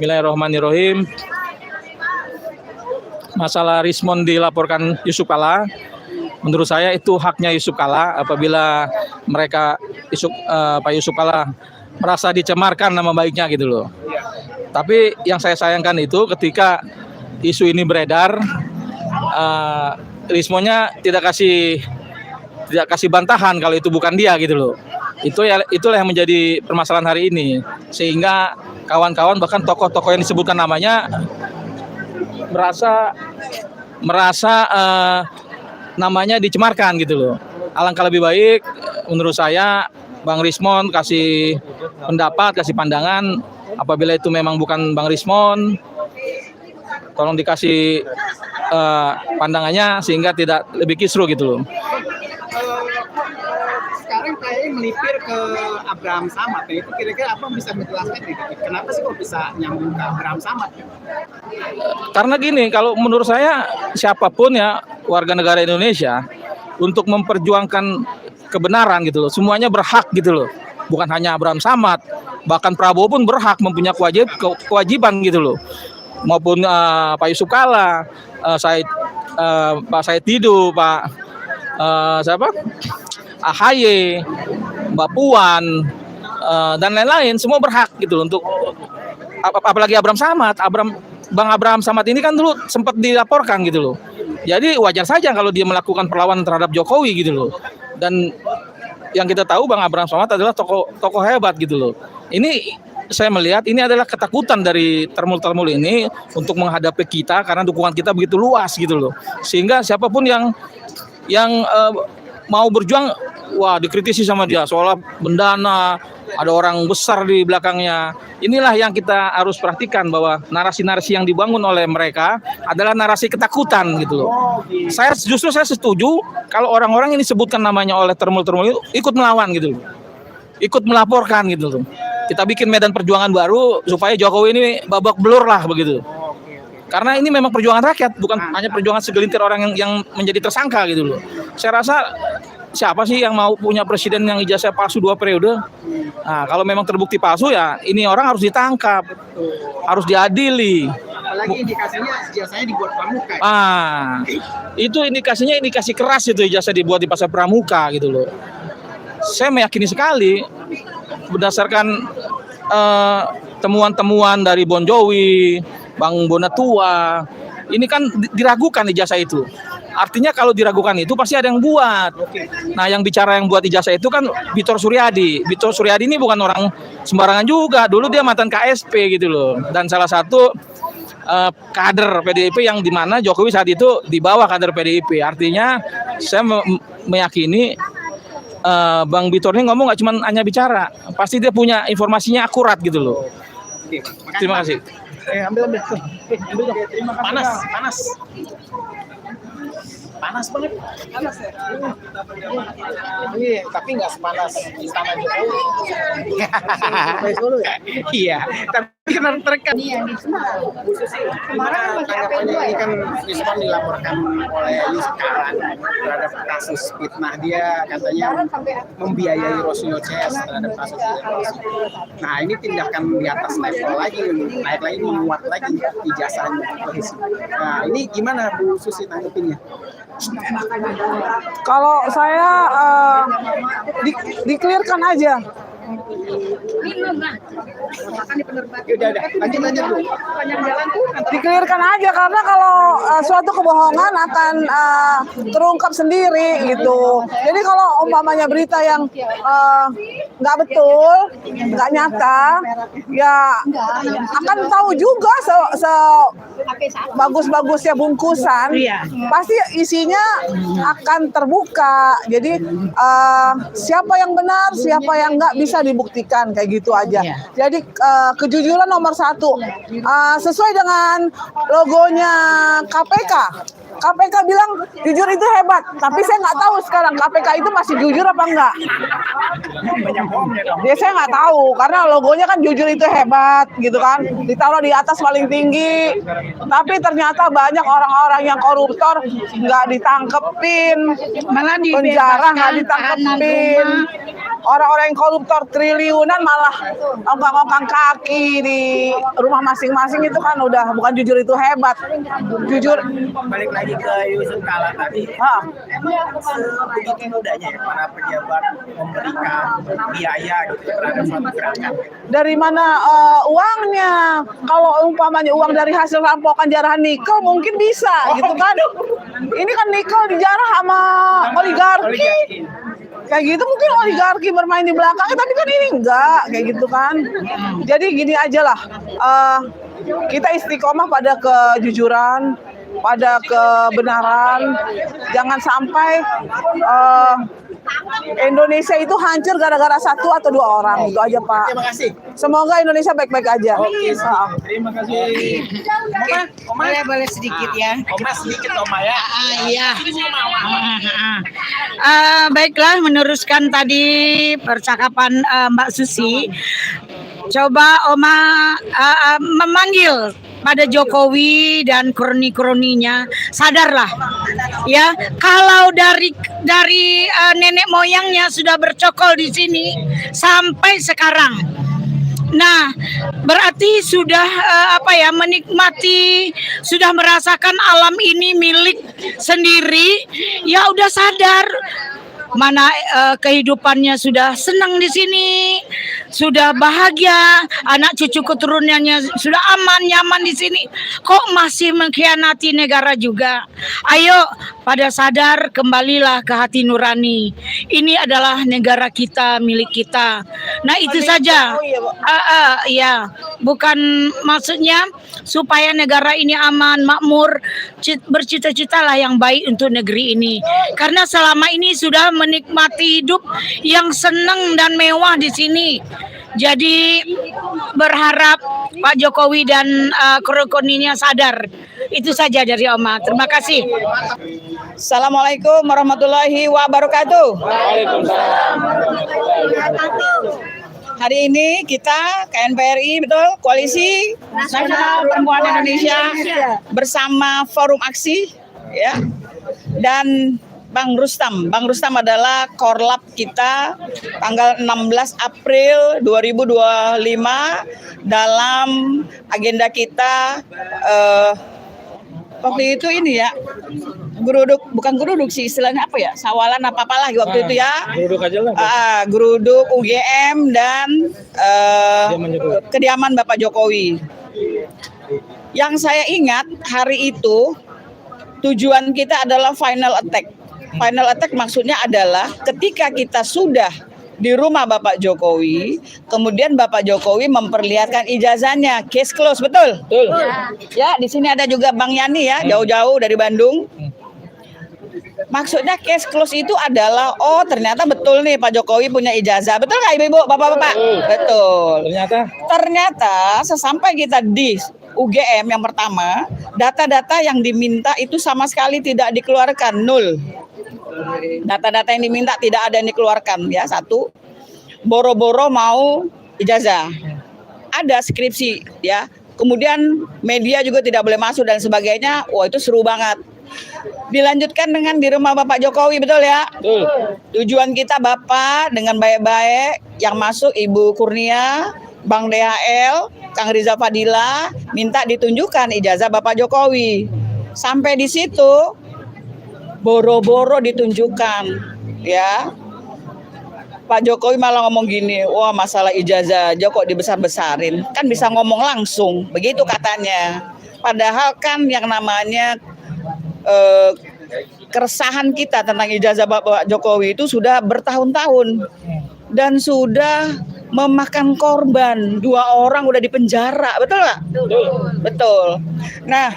Bismillahirrahmanirrahim. Masalah Rismon dilaporkan Yusuf Kalla, menurut saya itu haknya Yusuf Kalla apabila mereka Pak Yusuf Kalla merasa dicemarkan nama baiknya gitu loh. Tapi yang saya sayangkan itu ketika isu ini beredar, Rismonnya tidak kasih bantahan kalau itu bukan dia gitu loh. Itulah yang menjadi permasalahan hari ini, sehingga kawan-kawan bahkan tokoh-tokoh yang disebutkan namanya merasa namanya dicemarkan gitu loh. Alangkah lebih baik menurut saya Bang Rismon kasih pendapat, kasih pandangan. Apabila itu memang bukan Bang Rismon, tolong dikasih pandangannya sehingga tidak lebih kisruh gitu loh. Sekarang kayaknya melipir ke Abraham Samad, ya. Itu kira-kira apa bisa menjelaskan gitu? Kenapa sih kok bisa nyambung ke Abraham Samad? Karena gini, kalau menurut saya siapapun ya warga negara Indonesia untuk memperjuangkan kebenaran gitu loh, semuanya berhak gitu loh. Bukan hanya Abraham Samad, bahkan Prabowo pun berhak mempunyai kewajiban gitu loh. Maupun Pak Yusuf Kalla, Pak Said Didu, Pak AHY, Mbak Puan, dan lain-lain, semua berhak gitu loh untuk apalagi Abraham Samad. Bang Abraham Samad ini kan dulu sempat dilaporkan gitu loh. Jadi wajar saja kalau dia melakukan perlawanan terhadap Jokowi gitu loh. Dan yang kita tahu Bang Abraham Samad adalah tokoh hebat gitu loh. Ini saya melihat ini adalah ketakutan dari termul ini untuk menghadapi kita karena dukungan kita begitu luas gitu loh. Sehingga siapapun yang mau berjuang, wah dikritisi sama dia seolah bendana, ada orang besar di belakangnya. Inilah yang kita harus perhatikan bahwa narasi-narasi yang dibangun oleh mereka adalah narasi ketakutan gitu loh. Saya setuju kalau orang-orang ini disebutkan namanya oleh termul ikut melawan gitu loh. Ikut melaporkan gitu loh. Kita bikin medan perjuangan baru supaya Jokowi ini babak belur lah begitu. Karena ini memang perjuangan rakyat, bukan hanya perjuangan segelintir orang yang menjadi tersangka gitu loh. Saya rasa siapa sih yang mau punya presiden yang ijazah palsu 2 periode? Nah, kalau memang terbukti palsu ya ini orang harus ditangkap, harus diadili. Apalagi indikasinya ijazahnya dibuat pramuka. Itu indikasi keras itu ijazah dibuat di pasar pramuka gitu loh. Saya meyakini sekali berdasarkan temuan-temuan dari Bon Jovi, Bang Bonatua, ini kan diragukan ijazah itu. Artinya kalau diragukan itu pasti ada yang buat. Nah, yang buat ijazah itu kan Bitor Suryadi. Bitor Suryadi ini bukan orang sembarangan juga. Dulu dia mantan KSP gitu loh. Dan salah satu kader PDIP yang dimana Jokowi saat itu di bawah kader PDIP. Artinya saya meyakini Bang Bitor ini ngomong nggak cuma hanya bicara. Pasti dia punya informasinya akurat gitu loh. Terima kasih. Ambil dong. Panas banget. Panas ya? Iya, tapi nggak sepanas Istana Jokowi. Iya, tapi kan terekam. Iya, kemarin tanggapannya ini kan Rismon dilaporkan oleh Yusuf Kalla terhadap kasus fitnah, dia katanya membiayai Rosio CS terhadap kasus ini. Nah, ini tindakan di atas level lagi, naik lagi, menguat lagi ijazahnya. Nah, ini gimana Bu Susi tanggapinnya? Kalau saya di-clearkan aja. Di-clearkan aja karena kalau suatu kebohongan akan terungkap sendiri gitu. Jadi kalau umpamanya berita yang nggak betul, nggak nyata, ya akan tahu juga bagus-bagusnya bungkusan, pasti isinya akan terbuka. Jadi siapa yang benar, siapa yang nggak bisa dibuktikan kayak gitu aja. Jadi kejujuran nomor 1. Sesuai dengan logonya KPK. KPK bilang jujur itu hebat, tapi saya nggak tahu sekarang KPK itu masih jujur apa enggak. Banyak bohongnya dong. Ya saya nggak tahu karena logonya kan jujur itu hebat gitu kan, ditaruh di atas paling tinggi. Tapi ternyata banyak orang-orang yang koruptor nggak ditangkepin, Malah penjara nggak dibebaskan, ditangkepin. tahanan rumah. Orang-orang yang koruptor triliunan malah ongkang-ongkang kaki di rumah masing-masing, itu kan udah bukan jujur itu hebat. Jujur, Balik lagi ke Yusuf Kala tadi. ah, Sebegitu mudahnya ya para pejabat memberikan biaya gitu terhadap suatu gerakan. dari mana uangnya? Kalau umpamanya uang dari hasil rampokan jarahan nikel mungkin bisa gitu kan. Ini kan nikel dijarah sama oligarki. Kayak gitu mungkin oligarki bermain di belakangnya, tapi kan ini enggak kayak gitu kan. Jadi gini aja lah, kita istiqomah pada kejujuran, pada kebenaran. Jangan sampai Indonesia itu hancur gara-gara satu atau dua orang. Itu aja Pak. Terima kasih. Semoga Indonesia baik-baik aja. Oke, Ah. terima kasih. Oma, Boleh sedikit ya. Oma sedikit Oma ya. Iya. Baiklah, meneruskan tadi percakapan Mbak Susi. Coba Oma memanggil pada Jokowi dan kroni-kroninya, sadarlah ya, kalau dari nenek moyangnya sudah bercokol di sini sampai sekarang. Nah, berarti sudah menikmati, sudah merasakan alam ini milik sendiri, ya udah sadar mana kehidupannya sudah senang di sini, sudah bahagia, anak cucu keturunannya sudah aman nyaman di sini, kok masih mengkhianati negara juga? Ayo pada sadar, kembalilah ke hati nurani. Ini adalah negara kita, milik kita. Nah itu saja. Ya, bukan maksudnya supaya negara ini aman, makmur, bercita-citalah yang baik untuk negeri ini. Karena selama ini sudah menikmati hidup yang senang dan mewah di sini. Jadi berharap Pak Jokowi dan kroninya sadar. Itu saja dari Oma. Terima kasih. Assalamualaikum warahmatullahi wabarakatuh. Hari ini kita KNPRI, betul, Koalisi Nasional Perempuan Indonesia bersama Forum Aksi ya, dan Bang Rustam. Bang Rustam adalah korlap kita tanggal 16 April 2025 dalam agenda kita waktu itu ini ya, bukan geruduk sih istilahnya, apa ya, sawalan apa-apalah waktu itu ya. Geruduk aja lah. Geruduk UGM dan kediaman Bapak Jokowi. Yang saya ingat hari itu tujuan kita adalah final attack. Final attack maksudnya adalah ketika kita sudah di rumah Bapak Jokowi, kemudian Bapak Jokowi memperlihatkan ijazahnya, case close, betul? Betul. Ya, di sini ada juga Bang Yani ya, jauh-jauh dari Bandung. Maksudnya case close itu adalah, oh ternyata betul nih Pak Jokowi punya ijazah. Betul nggak Ibu-Ibu, Bapak-Bapak? Betul. Ternyata sesampai kita di UGM yang pertama, data-data yang diminta itu sama sekali tidak dikeluarkan, nol. Data-data yang diminta tidak ada yang dikeluarkan ya. Satu, boro-boro mau ijazah, ada skripsi ya, kemudian media juga tidak boleh masuk dan sebagainya. Wah itu seru banget. Dilanjutkan dengan di rumah Bapak Jokowi, betul ya? Betul. Tujuan kita Bapak dengan baik-baik, yang masuk Ibu Kurnia, Bang DHL, Kang Riza Fadila, minta ditunjukkan ijazah Bapak Jokowi. Sampai di situ boro-boro ditunjukkan ya. Pak Jokowi malah ngomong gini, wah masalah ijazah aja kok dibesar-besarin, kan bisa ngomong langsung, begitu katanya. Padahal kan yang namanya keresahan kita tentang ijazah Bapak Jokowi itu sudah bertahun-tahun dan sudah memakan korban, 2 orang udah dipenjara, betul nggak? Betul. Nah,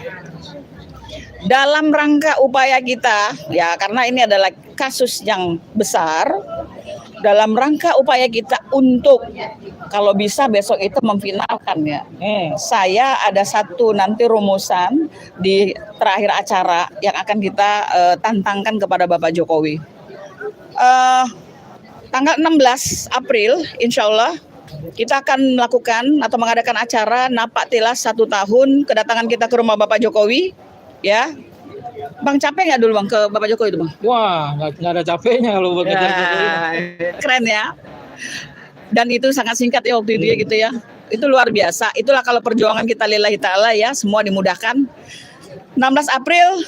dalam rangka upaya kita, ya karena ini adalah kasus yang besar, dalam rangka upaya kita untuk kalau bisa besok itu memfinalkan ya. Saya ada satu nanti rumusan di terakhir acara yang akan kita tantangkan kepada Bapak Jokowi. Tanggal 16 April insya Allah kita akan melakukan atau mengadakan acara napak tilas 1 tahun kedatangan kita ke rumah Bapak Jokowi ya. Bang capek nggak dulu Bang ke Bapak Jokowi itu Bang? Wah, nggak ada capeknya kalau buat Keren ya. Dan itu sangat singkat ya waktu itu ya gitu ya. Itu luar biasa. Itulah kalau perjuangan kita lillahi ta'ala ya, semua dimudahkan. 16 April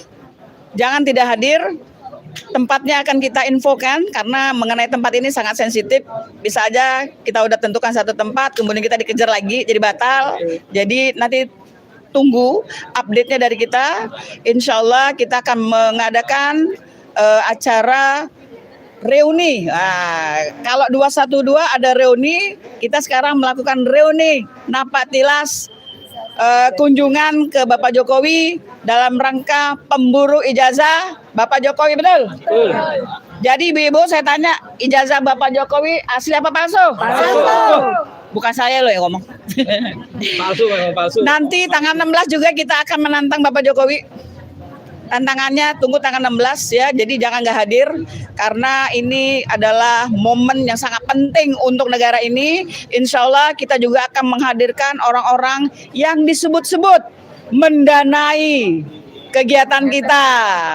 jangan tidak hadir. Tempatnya akan kita infokan karena mengenai tempat ini sangat sensitif. Bisa aja kita udah tentukan satu tempat, kemudian kita dikejar lagi jadi batal. Jadi nanti tunggu update-nya dari kita. Insya Allah kita akan mengadakan acara reuni. Nah, kalau 212 ada reuni, kita sekarang melakukan reuni napak tilas kunjungan ke Bapak Jokowi dalam rangka pemburu ijazah Bapak Jokowi, betul? Betul. Jadi ibu-ibu saya tanya, ijazah Bapak Jokowi asli apa palsu? Palsu. Bukan saya loh yang ngomong. Palsu. Nanti tanggal 16 juga kita akan menantang Bapak Jokowi. Tantangannya tunggu tanggal 16 ya. Jadi jangan nggak hadir karena ini adalah momen yang sangat penting untuk negara ini. Insya Allah kita juga akan menghadirkan orang-orang yang disebut-sebut mendanai kegiatan kita.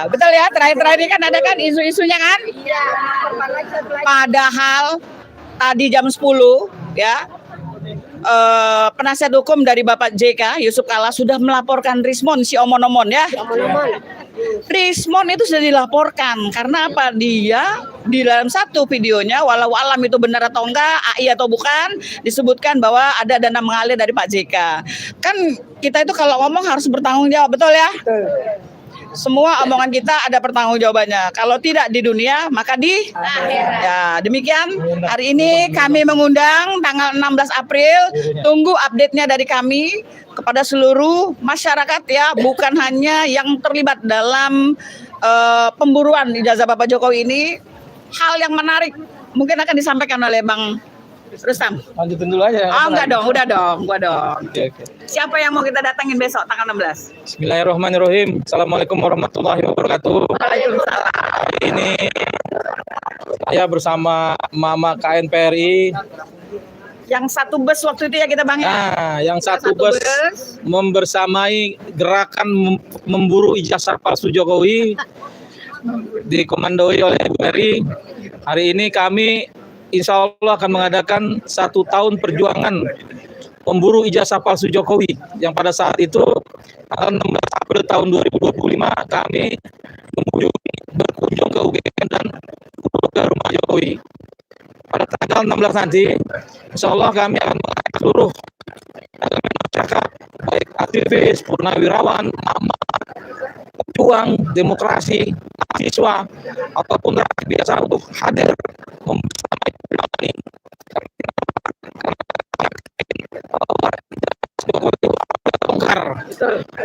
Betul ya? Terakhir-terakhir ini kan ada kan isu-isunya kan? Iya. Padahal tadi jam 10 ya. Penasihat hukum dari Bapak JK Yusuf Kala sudah melaporkan Rismon si omon-omon ya. Rismon itu sudah dilaporkan karena apa? Dia di dalam satu videonya walau alam itu benar atau enggak, AI atau bukan, disebutkan bahwa ada dana mengalir dari Pak JK. Kan kita itu kalau ngomong harus bertanggung jawab, betul ya? Semua omongan kita ada pertanggungjawabannya. Kalau tidak di dunia, maka di akhirat. Ya, demikian hari ini kami mengundang tanggal 16 April. Tunggu update-nya dari kami kepada seluruh masyarakat ya, bukan hanya yang terlibat dalam pemburuan ijazah Bapak Jokowi ini. Hal yang menarik mungkin akan disampaikan oleh Bang Rustam. Lanjutin dulu aja. Enggak dong, udah dong, gua dong. Oke. Siapa yang mau kita datangin besok tanggal 16? Bismillahirrahmanirrahim. Assalamualaikum warahmatullahi wabarakatuh. Waalaikumsalam. Ini saya bersama Mama KNPRI. Yang satu bus waktu itu ya kita Bang ya? Nah, yang satu bus membersamai gerakan memburu ijazah palsu Jokowi dikomandoi oleh Bu Mary. Hari ini kami insya Allah akan mengadakan 1 tahun perjuangan pemburu ijazah palsu Jokowi yang pada saat itu tanggal 16 April tahun 2025 kami berkunjung ke UGM dan ke rumah Jokowi. Pada tanggal 16 nanti insya Allah kami akan mengajak seluruh elemen masyarakat baik aktivis, purnawirawan, pejuang demokrasi, mahasiswa ataupun rakyat biasa untuk hadir membersamai ini.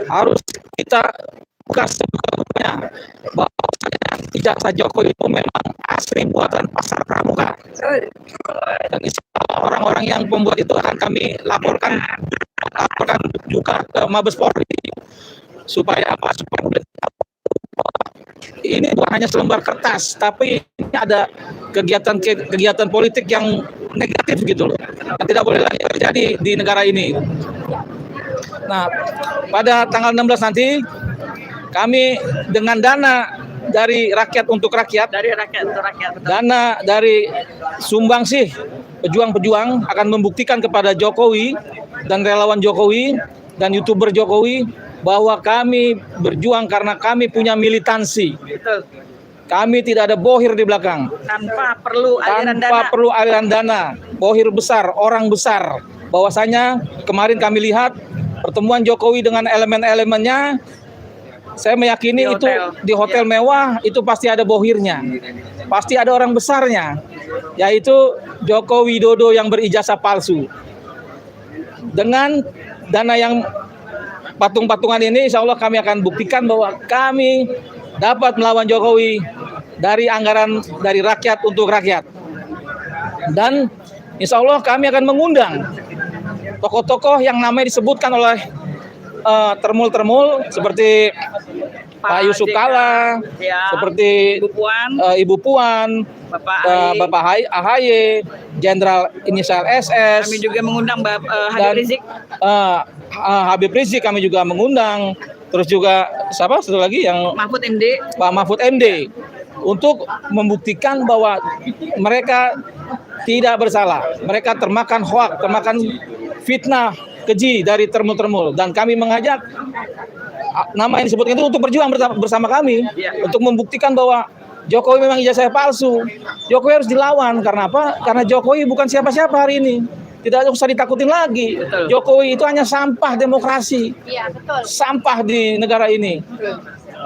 Harus kita buka sebetulnya bahwa ijazah Jokowi itu memang asli buatan pasar pramuka. Dan orang-orang yang pembuat itu akan kami laporkan juga ke Mabes Polri supaya apa? Supaya ini bukan hanya selembar kertas, tapi ini ada kegiatan politik yang negatif gitu loh. Tidak boleh lagi terjadi di negara ini. Nah, pada tanggal 16 nanti kami dengan dana dari rakyat untuk rakyat, dana dari sumbangsih pejuang-pejuang akan membuktikan kepada Jokowi dan relawan Jokowi dan YouTuber Jokowi bahwa kami berjuang karena kami punya militansi. Kami tidak ada bohir di belakang. Tanpa perlu aliran dana. Bohir besar, orang besar. Bahwasanya kemarin kami lihat pertemuan Jokowi dengan elemen-elemennya, saya meyakini itu di hotel mewah itu pasti ada bohirnya. Pasti ada orang besarnya, yaitu Joko Widodo yang berijazah palsu. Dengan dana yang patung-patungan ini, insya Allah kami akan buktikan bahwa kami dapat melawan Jokowi dari anggaran dari rakyat untuk rakyat. Dan insya Allah kami akan mengundang tokoh-tokoh yang namanya disebutkan oleh termul-termul seperti Pak Yusuf Kalla, ya, seperti Ibu Puan, Ibu Puan, Bapak AHY, Jenderal Inisial SS. kami juga mengundang Habib dan Rizik. Habib Rizik kami juga mengundang. Terus juga siapa satu lagi yang Mahfud MD. Pak Mahfud MD untuk membuktikan bahwa mereka tidak bersalah. Mereka termakan hoak, termakan fitnah keji dari termul-termul, dan kami mengajak nama yang disebutkan itu untuk berjuang bersama kami untuk membuktikan bahwa Jokowi memang ijazah palsu. Jokowi harus dilawan. Karena apa? Karena Jokowi bukan siapa-siapa hari ini. Tidak usah ditakutin lagi. Betul. Jokowi itu hanya sampah demokrasi. Iya, betul. Sampah di negara ini.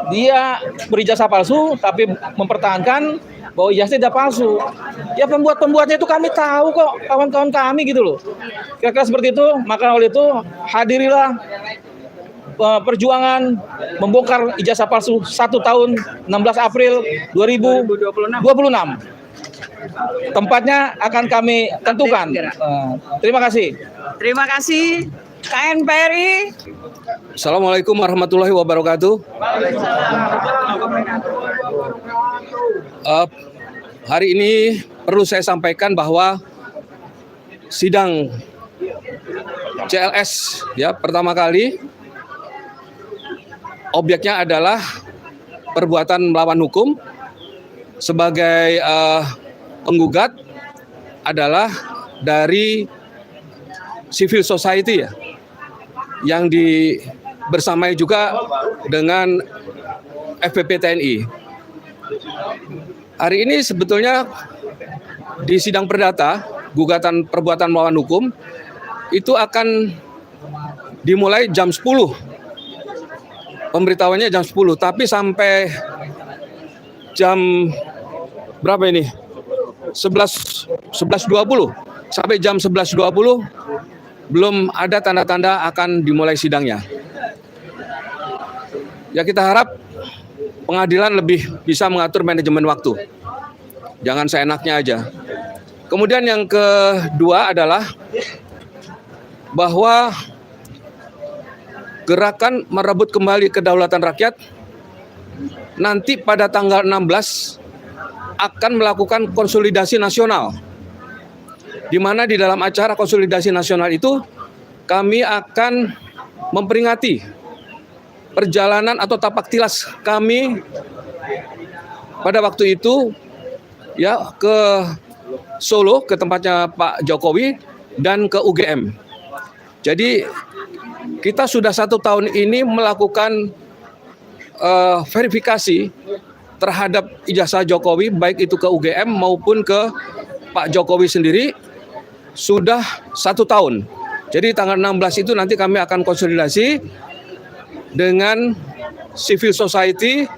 Dia berijazah palsu tapi mempertahankan bahwa ijazah tidak palsu. Ya pembuatnya itu kami tahu kok, kawan-kawan kami gitu loh. Kira-kira seperti itu. Maka oleh itu hadirilah perjuangan membongkar ijazah palsu 1 tahun 16 April 2026. Tempatnya akan kami tentukan. Terima kasih. Terima kasih KNPRI. Assalamualaikum warahmatullahi wabarakatuh. Hari ini perlu saya sampaikan bahwa sidang CLS ya pertama kali objeknya adalah perbuatan melawan hukum. Sebagai penggugat adalah dari civil society ya, yang bersamai juga dengan FPP TNI. Hari ini sebetulnya di sidang perdata gugatan perbuatan melawan hukum itu akan dimulai jam 10. Pemberitahuannya jam 10, tapi sampai jam berapa ini? 11.20. Sampai jam 11.20 belum ada tanda-tanda akan dimulai sidangnya. Ya kita harap pengadilan lebih bisa mengatur manajemen waktu. Jangan seenaknya aja. Kemudian yang kedua adalah bahwa gerakan merebut kembali kedaulatan rakyat nanti pada tanggal 16 akan melakukan konsolidasi nasional. Di mana di dalam acara konsolidasi nasional itu kami akan memperingati perjalanan atau tapak tilas kami pada waktu itu ya ke Solo, ke tempatnya Pak Jokowi dan ke UGM. Jadi kita sudah 1 tahun ini melakukan verifikasi terhadap ijazah Jokowi, baik itu ke UGM maupun ke Pak Jokowi sendiri, sudah 1 tahun. Jadi tanggal 16 itu nanti kami akan konsolidasi dengan civil society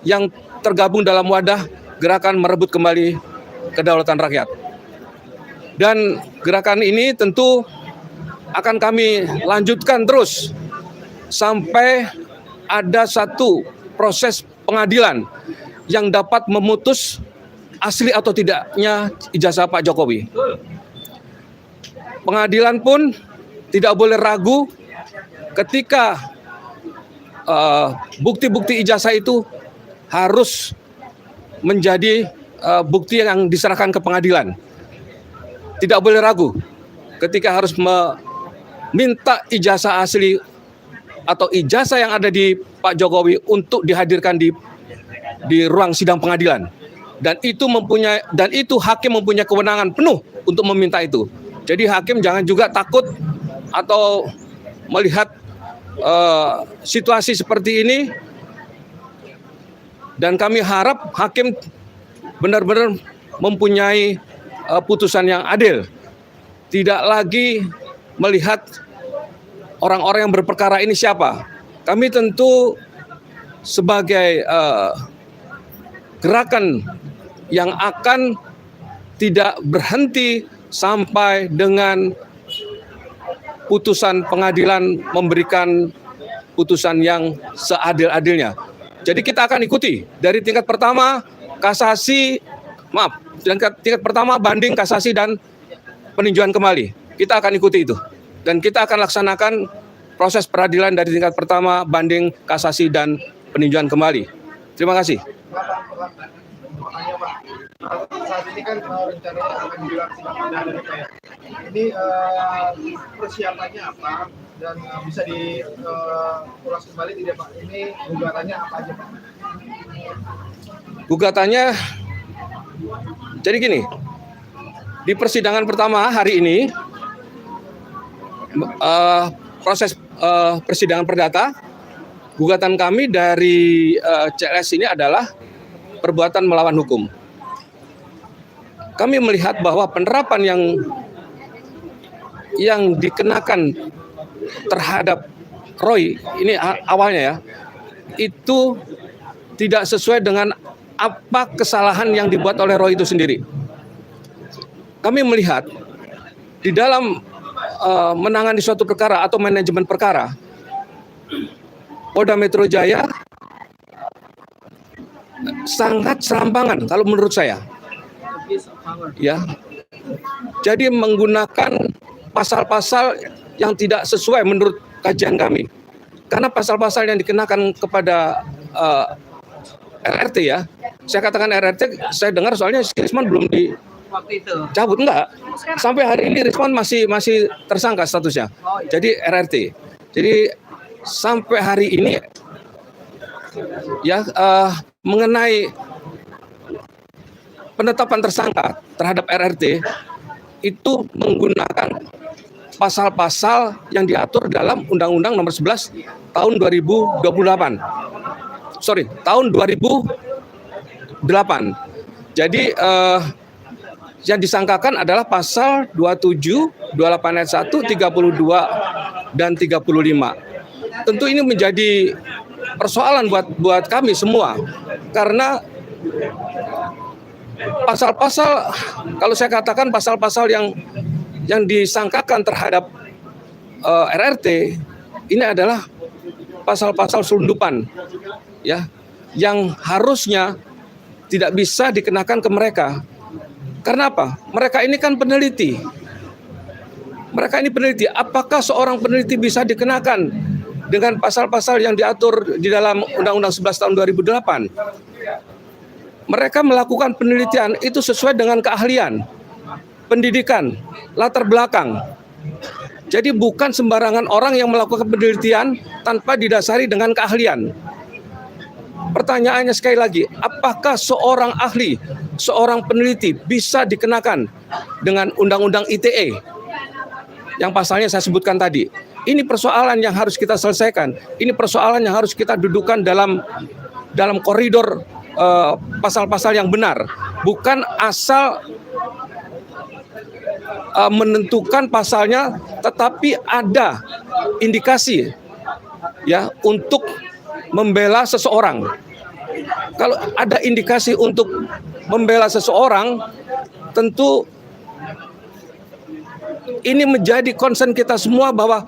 yang tergabung dalam wadah gerakan merebut kembali kedaulatan rakyat. Dan gerakan ini tentu akan kami lanjutkan terus sampai ada satu proses pengadilan yang dapat memutus asli atau tidaknya ijazah Pak Jokowi. Pengadilan pun tidak boleh ragu ketika bukti-bukti ijazah itu harus menjadi bukti yang diserahkan ke pengadilan. Tidak boleh ragu ketika harus minta ijazah asli atau ijazah yang ada di Pak Jokowi untuk dihadirkan di ruang sidang pengadilan. Dan itu hakim mempunyai kewenangan penuh untuk meminta itu. Jadi hakim jangan juga takut atau melihat situasi seperti ini. Dan kami harap hakim benar-benar mempunyai putusan yang adil. Tidak lagi melihat orang-orang yang berperkara ini siapa. Kami tentu sebagai gerakan yang akan tidak berhenti sampai dengan putusan pengadilan memberikan putusan yang seadil-adilnya. Jadi kita akan ikuti dari tingkat pertama kasasi Maaf, tingkat pertama banding, kasasi, dan peninjauan kembali. Kita akan ikuti itu. Dan kita akan laksanakan proses peradilan dari tingkat pertama, banding, kasasi, dan peninjauan kembali. Terima kasih. Saat ini kan rencananya akan digelar sidang perdana nih Pak ya. Ini persiapannya apa dan bisa diulas kembali tidak Pak? Ini gugatannya apa aja Pak? Gugatannya, jadi gini, di persidangan pertama hari ini, proses persidangan perdata, gugatan kami dari CLS ini adalah perbuatan melawan hukum. Kami melihat bahwa penerapan yang dikenakan terhadap Roy ini awalnya ya, itu tidak sesuai dengan apa kesalahan yang dibuat oleh Roy itu sendiri. Kami melihat di dalam menangani suatu perkara atau manajemen perkara, Polda Metro Jaya sangat serampangan kalau menurut saya. Ya. Jadi menggunakan pasal-pasal yang tidak sesuai menurut kajian kami. Karena pasal-pasal yang dikenakan kepada RRT ya. Saya katakan RRT, saya dengar soalnya Risman belum dicabut, enggak. Sampai hari ini Risman masih tersangka statusnya. Jadi RRT. Jadi sampai hari ini ya mengenai penetapan tersangka terhadap RRT itu menggunakan pasal-pasal yang diatur dalam Undang-Undang Nomor 11 tahun 2028. Tahun 2008. Jadi yang disangkakan adalah pasal 27, 28 ayat 1, 32 dan 35. Tentu ini menjadi persoalan buat kami semua karena pasal-pasal, kalau saya katakan pasal-pasal yang disangkakan terhadap RRT ini adalah pasal-pasal selundupan ya, yang harusnya tidak bisa dikenakan ke mereka. Karena apa? Mereka ini kan peneliti. Mereka ini peneliti. Apakah seorang peneliti bisa dikenakan dengan pasal-pasal yang diatur di dalam Undang-Undang 11 tahun 2008? Mereka melakukan penelitian itu sesuai dengan keahlian, pendidikan, latar belakang. Jadi bukan sembarangan orang yang melakukan penelitian tanpa didasari dengan keahlian. Pertanyaannya sekali lagi, apakah seorang ahli, seorang peneliti bisa dikenakan dengan Undang-Undang ITE yang pasalnya saya sebutkan tadi? Ini persoalan yang harus kita selesaikan. Ini persoalan yang harus kita dudukkan dalam koridor pasal-pasal yang benar, bukan asal menentukan pasalnya, tetapi ada indikasi ya untuk membela seseorang. Kalau ada indikasi untuk membela seseorang, tentu ini menjadi concern kita semua bahwa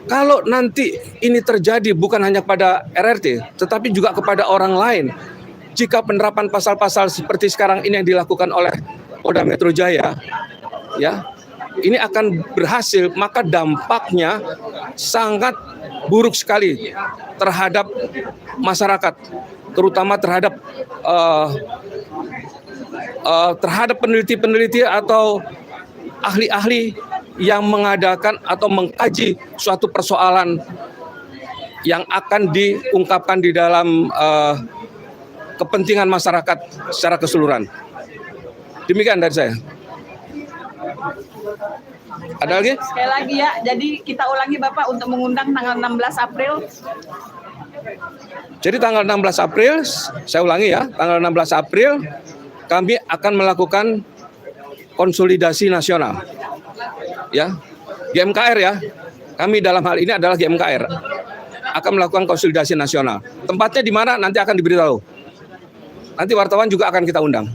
kalau nanti ini terjadi bukan hanya pada RRT, tetapi juga kepada orang lain. Jika penerapan pasal-pasal seperti sekarang ini yang dilakukan oleh Polda Metro Jaya, ya, ini akan berhasil, maka dampaknya sangat buruk sekali terhadap masyarakat, terutama terhadap peneliti-peneliti atau ahli-ahli yang mengadakan atau mengkaji suatu persoalan yang akan diungkapkan di dalam kepentingan masyarakat secara keseluruhan. Demikian dari saya. Ada lagi? Sekali lagi ya, jadi kita ulangi Bapak untuk mengundang tanggal 16 April. Jadi tanggal 16 April, saya ulangi ya, tanggal 16 April kami akan melakukan konsolidasi nasional. Ya, GMKR ya. Kami dalam hal ini adalah GMKR akan melakukan konsolidasi nasional. Tempatnya di mana nanti akan diberitahu. Nanti wartawan juga akan kita undang.